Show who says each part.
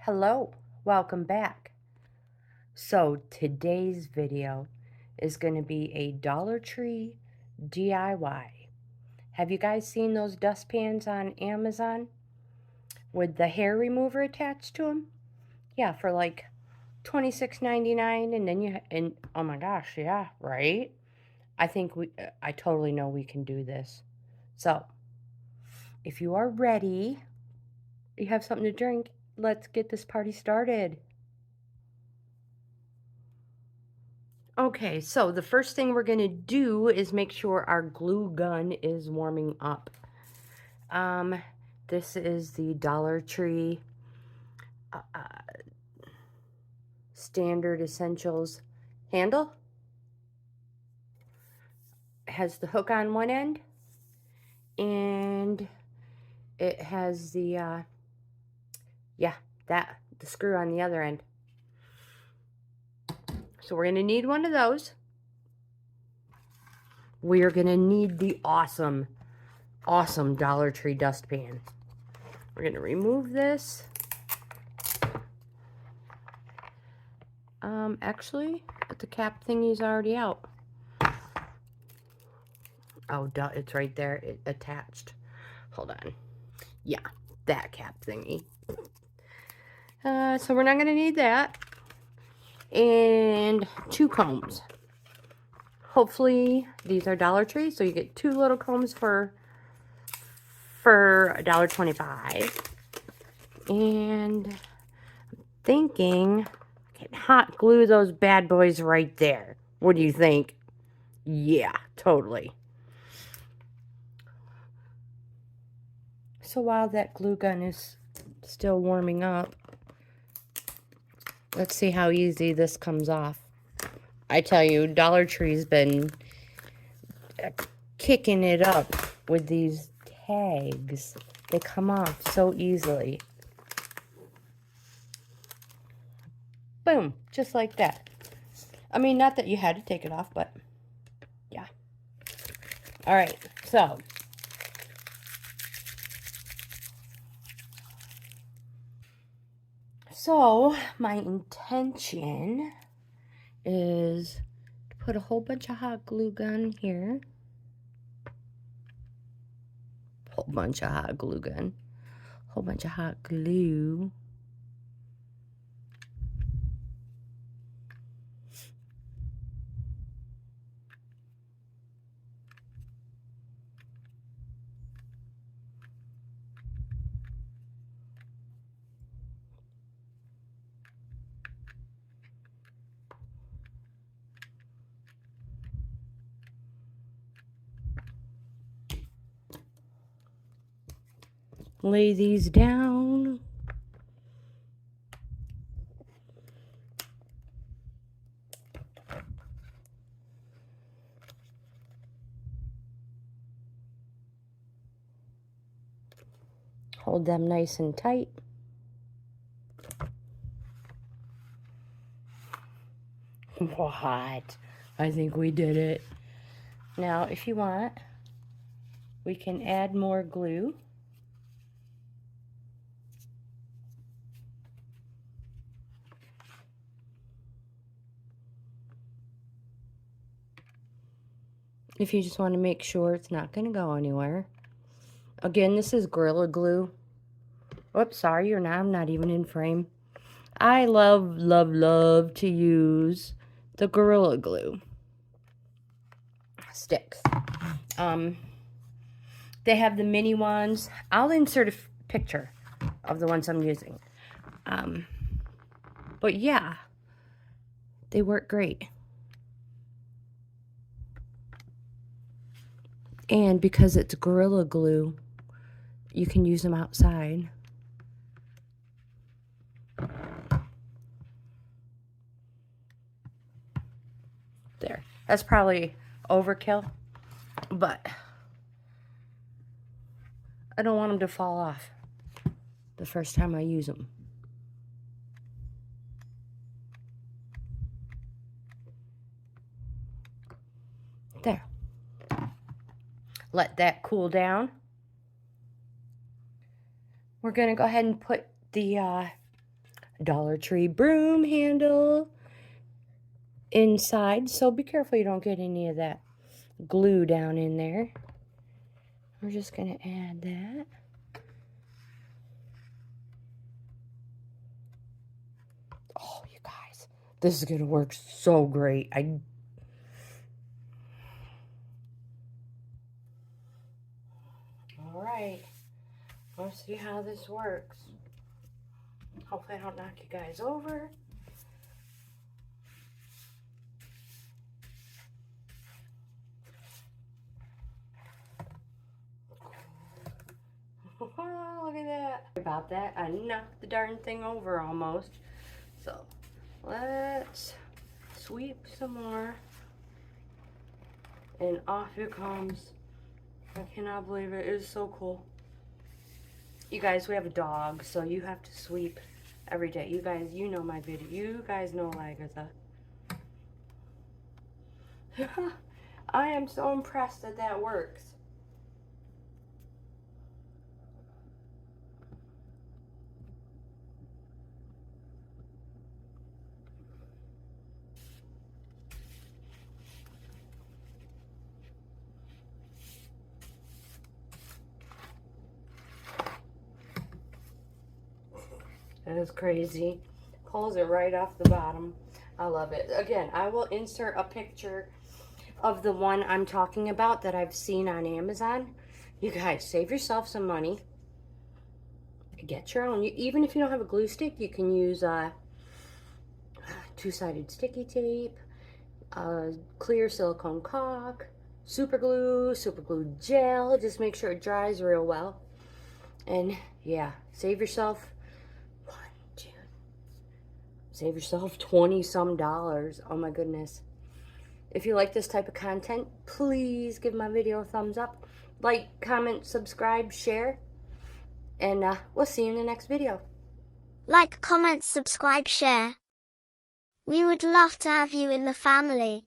Speaker 1: Hello, welcome back. So today's video is going to be a Dollar Tree DIY. Have you guys seen those dustpans on Amazon with the hair remover attached to them? Yeah, for like $26.99, and then oh my gosh, yeah, right? I totally know we can do this. So, if you are ready, you have something to drink, let's get this party started. Okay, so the first thing we're going to do is make sure our glue gun is warming up. This is the Dollar Tree Standard Essentials handle. It has the hook on one end, and it has the, the screw on the other end. So we're going to need one of those. We are going to need the awesome Dollar Tree dustpan. We're going to remove this. Actually, the cap thingy's already out. Oh, duh, it's right there. It attached. Hold on. Yeah, that cap thingy. So we're not going to need that. And 2 combs. Hopefully, these are Dollar Tree, so you get 2 little combs for $1.25. And I'm thinking I can hot glue those bad boys right there. What do you think? Yeah, totally. So while that glue gun is still warming up, let's see how easy this comes off. I tell you, Dollar Tree's been kicking it up with these tags. They come off so easily. Boom, just like that. I mean, not that you had to take it off, but yeah. All right, So my intention is to put a whole bunch of hot glue gun here. Whole bunch of hot glue gun. Whole bunch of hot glue. Lay these down. Hold them nice and tight. What? I think we did it. Now, if you want, we can add more glue. If you just want to make sure it's not going to go anywhere. Again, this is Gorilla Glue. Oops, sorry, I'm not even in frame. I love to use the Gorilla Glue sticks. They have the mini ones. I'll insert a picture of the ones I'm using. But yeah, they work great. And because it's Gorilla Glue, you can use them outside. There. That's probably overkill, but I don't want them to fall off the first time I use them. There. Let that cool down. We're going to go ahead and put the Dollar Tree broom handle inside, so be careful you don't get any of that glue down in there. We're just going to add that. Oh, you guys, this is going to work so great. All right, let's see how this works. Hopefully I don't knock you guys over. Oh, look at that. About that, I knocked the darn thing over almost. So let's sweep some more. And off it comes. I cannot believe it. It is so cool. You guys, we have a dog, so you have to sweep every day. You guys, you know my video. You guys know Agatha. I am so impressed that that works. That is crazy. Pulls it right off the bottom. I love it. Again, I will insert a picture of the one I'm talking about that I've seen on Amazon. You guys, save yourself some money. Get your own. Even if you don't have a glue stick, you can use two-sided sticky tape, clear silicone caulk, super glue gel. Just make sure it dries real well. And yeah, save yourself save yourself 20-some dollars. Oh my goodness. If you like this type of content, please give my video a thumbs up. Like, comment, subscribe, share. And we'll see you in the next video.
Speaker 2: Like, comment, subscribe, share. We would love to have you in the family.